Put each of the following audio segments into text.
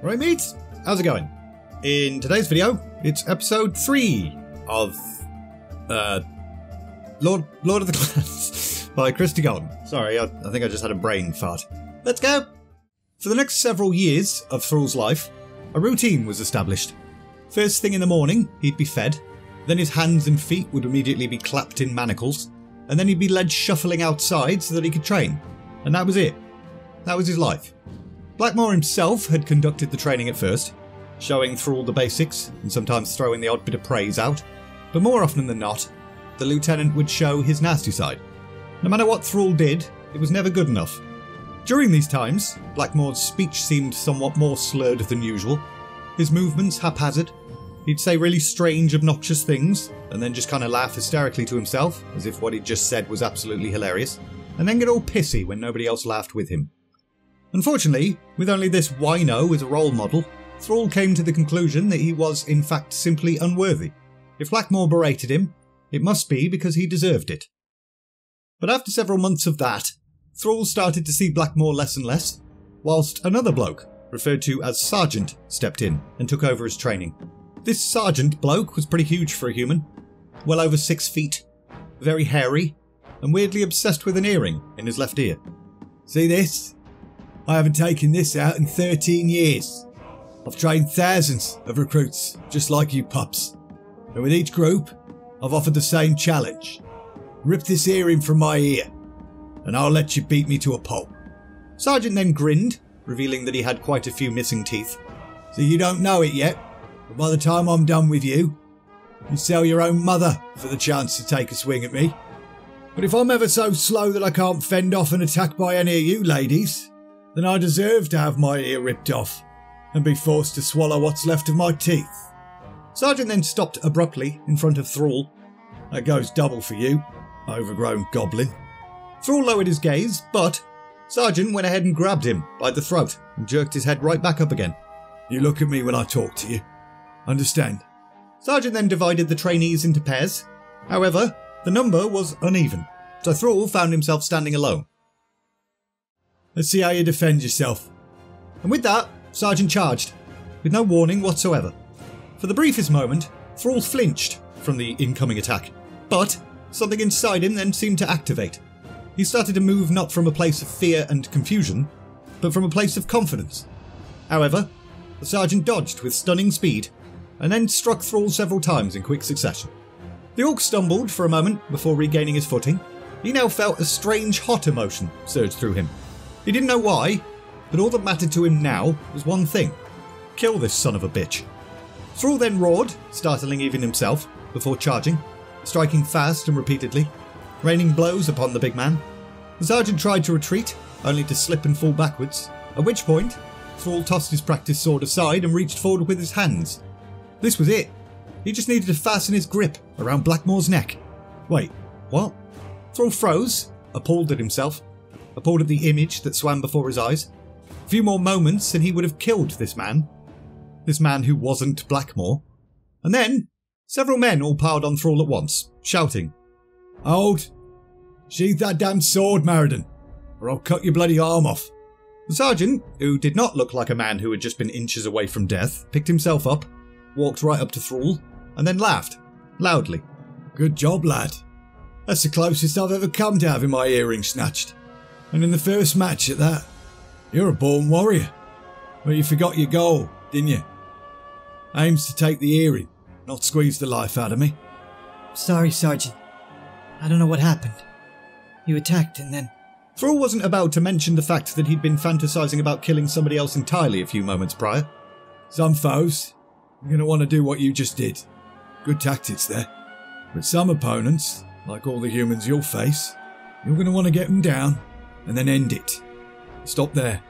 Right, mates? How's it going? In today's video, it's episode 3 of Lord of the Clans by Christie Golden. Sorry, I think I just had a brain fart. Let's go! For the next several years of Thrall's life, a routine was established. First thing in the morning, he'd be fed, then his hands and feet would immediately be clapped in manacles, and then he'd be led shuffling outside so that he could train. And that was it. That was his life. Blackmore himself had conducted the training at first, showing Thrall the basics and sometimes throwing the odd bit of praise out, but more often than not, the lieutenant would show his nasty side. No matter what Thrall did, it was never good enough. During these times, Blackmore's speech seemed somewhat more slurred than usual, his movements haphazard. He'd say really strange, obnoxious things, and then just kind of laugh hysterically to himself, as if what he'd just said was absolutely hilarious, and then get all pissy when nobody else laughed with him. Unfortunately, with only this wino as a role model, Thrall came to the conclusion that he was in fact simply unworthy. If Blackmore berated him, it must be because he deserved it. But after several months of that, Thrall started to see Blackmore less and less, whilst another bloke, referred to as Sergeant, stepped in and took over his training. This Sergeant bloke was pretty huge for a human, well over 6 feet, very hairy, and weirdly obsessed with an earring in his left ear. See this? I haven't taken this out in 13 years. I've trained thousands of recruits, just like you pups. And with each group, I've offered the same challenge. Rip this earring from my ear, and I'll let you beat me to a pulp. Sergeant then grinned, revealing that he had quite a few missing teeth. So you don't know it yet, but by the time I'm done with you, you sell your own mother for the chance to take a swing at me. But if I'm ever so slow that I can't fend off an attack by any of you ladies, then I deserve to have my ear ripped off and be forced to swallow what's left of my teeth. Sergeant then stopped abruptly in front of Thrall. That goes double for you, overgrown goblin. Thrall lowered his gaze, but Sergeant went ahead and grabbed him by the throat and jerked his head right back up again. You look at me when I talk to you. Understand? Sergeant then divided the trainees into pairs. However, the number was uneven, so Thrall found himself standing alone. Let's see how you defend yourself. And with that, Sergeant charged, with no warning whatsoever. For the briefest moment, Thrall flinched from the incoming attack, but something inside him then seemed to activate. He started to move not from a place of fear and confusion, but from a place of confidence. However, the Sergeant dodged with stunning speed, and then struck Thrall several times in quick succession. The Orc stumbled for a moment before regaining his footing. He now felt a strange hot emotion surge through him. He didn't know why, but all that mattered to him now was one thing: kill this son of a bitch. Thrall then roared, startling even himself, before charging, striking fast and repeatedly, raining blows upon the big man. The Sergeant tried to retreat, only to slip and fall backwards, at which point Thrall tossed his practice sword aside and reached forward with his hands. This was it. He just needed to fasten his grip around Blackmore's neck. Wait, what? Thrall froze, appalled at himself, appalled at the image that swam before his eyes. A few more moments and he would have killed this man who wasn't Blackmore. And then, several men all piled on Thrall at once, shouting, "Hold! Sheathe that damn sword, Meriden, or I'll cut your bloody arm off." The Sergeant, who did not look like a man who had just been inches away from death, picked himself up, walked right up to Thrall, and then laughed, loudly. "Good job, lad. That's the closest I've ever come to having my earring snatched. And in the first match at that. You're a born warrior. But you forgot your goal, didn't you? Aims to take the earring, not squeeze the life out of me." Sorry, Sergeant. I don't know what happened. You attacked and then... Thrall wasn't about to mention the fact that he'd been fantasizing about killing somebody else entirely a few moments prior. Some foes are going to want to do what you just did. Good tactics there. But some opponents, like all the humans you'll face, you're going to want to get them down and then end it. Stop there.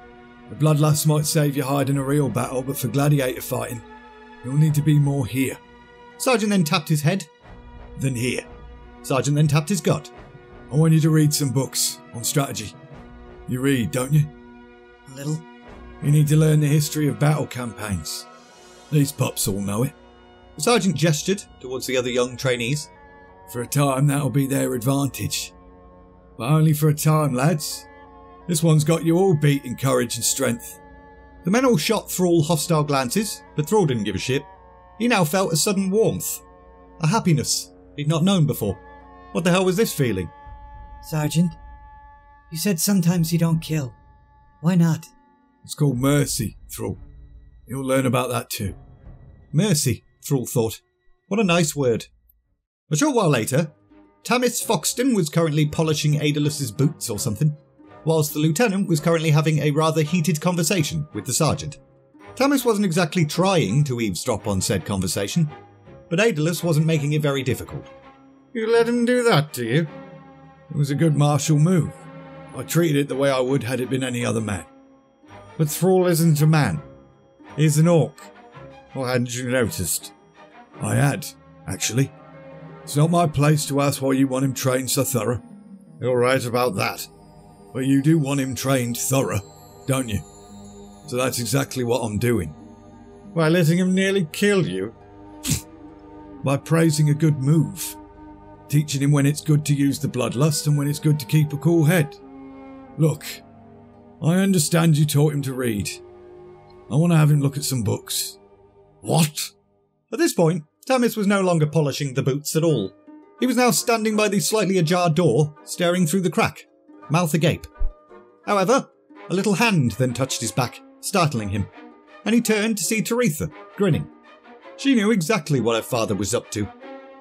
The bloodlust might save your hide in a real battle, but for gladiator fighting, you'll need to be more here. Sergeant then tapped his head, than here. Sergeant then tapped his gut. I want you to read some books on strategy. You read, don't you? A little. You need to learn the history of battle campaigns. These pups all know it. The Sergeant gestured towards the other young trainees. For a time, that'll be their advantage. But only for a time, lads. This one's got you all beat in courage and strength. The men all shot Thrall hostile glances, but Thrall didn't give a shit. He now felt a sudden warmth. A happiness he'd not known before. What the hell was this feeling? Sergeant, you said sometimes you don't kill. Why not? It's called mercy, Thrall. You'll learn about that too. Mercy, Thrall thought. What a nice word. A short while later, Tamis Foxton was currently polishing Aedelas' boots or something, whilst the lieutenant was currently having a rather heated conversation with the sergeant. Tamis wasn't exactly trying to eavesdrop on said conversation, but Aedelas wasn't making it very difficult. You let him do that, do you? It was a good martial move. I treated it the way I would had it been any other man. But Thrall isn't a man. He's an orc. Or hadn't you noticed? I had, actually. It's not my place to ask why you want him trained so thorough. You're right about that. But you do want him trained thorough, don't you? So that's exactly what I'm doing. By letting him nearly kill you? By praising a good move. Teaching him when it's good to use the bloodlust and when it's good to keep a cool head. Look, I understand you taught him to read. I want to have him look at some books. What? At this point, Tamis was no longer polishing the boots at all. He was now standing by the slightly ajar door, staring through the crack, mouth agape. However, a little hand then touched his back, startling him, and he turned to see Taretha, grinning. She knew exactly what her father was up to.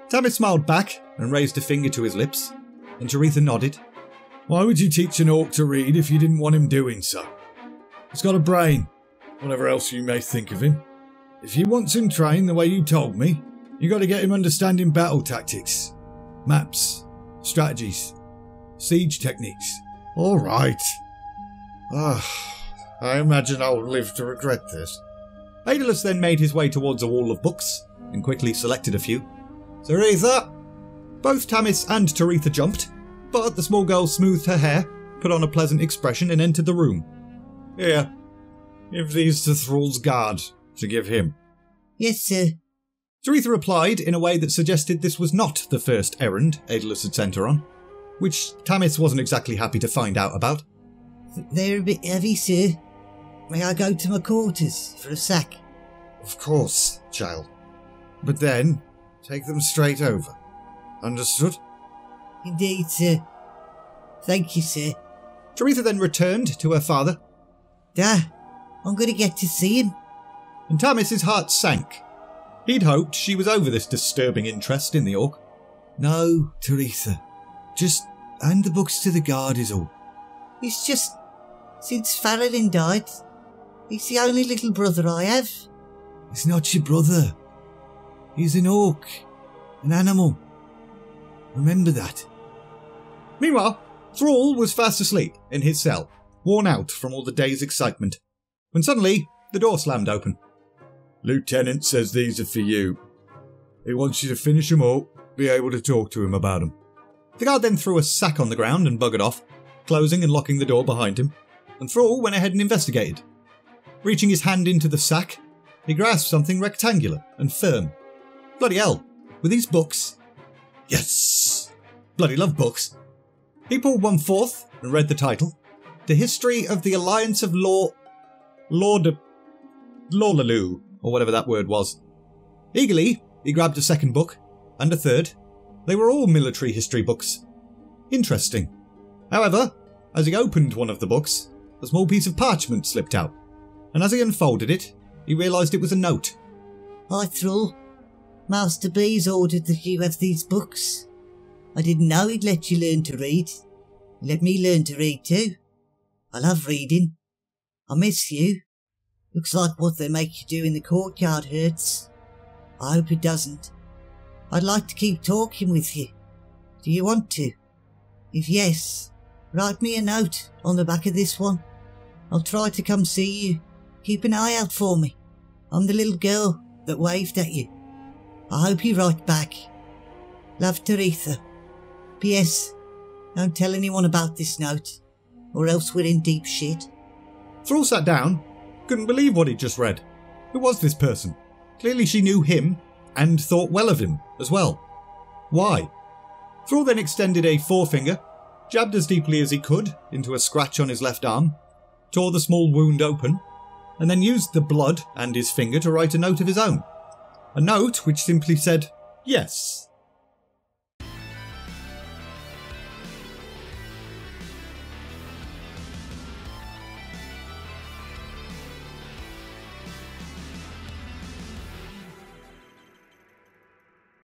Tamis smiled back and raised a finger to his lips, and Taretha nodded. Why would you teach an orc to read if you didn't want him doing so? He's got a brain, whatever else you may think of him. If you want him trained the way you told me, you got to get him understanding battle tactics, maps, strategies, siege techniques. All right. I imagine I'll live to regret this. Aedelas then made his way towards a wall of books and quickly selected a few. Taretha! Both Tamis and Taretha jumped, but the small girl smoothed her hair, put on a pleasant expression and entered the room. Here, give these to Thrall's guard to give him. Yes, sir. Taretha replied in a way that suggested this was not the first errand Aedelas had sent her on, which Tamis wasn't exactly happy to find out about. They're a bit heavy, sir. May I go to my quarters for a sack? Of course, child. But then, take them straight over. Understood? Indeed, sir. Thank you, sir. Taretha then returned to her father. Dad, I'm going to get to see him. And Tamis's heart sank. He'd hoped she was over this disturbing interest in the orc. No, Taretha. Just hand the books to the guard is all. It's just, since Faradin died, he's the only little brother I have. He's not your brother. He's an orc. An animal. Remember that. Meanwhile, Thrall was fast asleep in his cell, worn out from all the day's excitement, when suddenly the door slammed open. Lieutenant says these are for you. He wants you to finish them all, be able to talk to him about them. The guard then threw a sack on the ground and buggered off, closing and locking the door behind him, and Thrall went ahead and investigated. Reaching his hand into the sack, he grasped something rectangular and firm. Bloody hell, were these books? Yes! Bloody love books. He pulled one forth and read the title. The History of the Alliance of Lawlaloo, or whatever that word was. Eagerly, he grabbed a second book, and a third. They were all military history books. Interesting. However, as he opened one of the books, a small piece of parchment slipped out, and as he unfolded it, he realised it was a note. Hi, Thrall. Master B's ordered that you have these books. I didn't know he'd let you learn to read. He let me learn to read too. I love reading. I miss you. Looks like what they make you do in the courtyard hurts. I hope it doesn't. I'd like to keep talking with you. Do you want to? If yes, write me a note on the back of this one. I'll try to come see you. Keep an eye out for me. I'm the little girl that waved at you. I hope you write back. Love, Taretha. P.S. Don't tell anyone about this note, or else we're in deep shit. Thrall sat down, couldn't believe what he'd just read. Who was this person? Clearly she knew him, and thought well of him as well. Why? Thrall then extended a forefinger, jabbed as deeply as he could into a scratch on his left arm, tore the small wound open, and then used the blood and his finger to write a note of his own. A note which simply said, "Yes."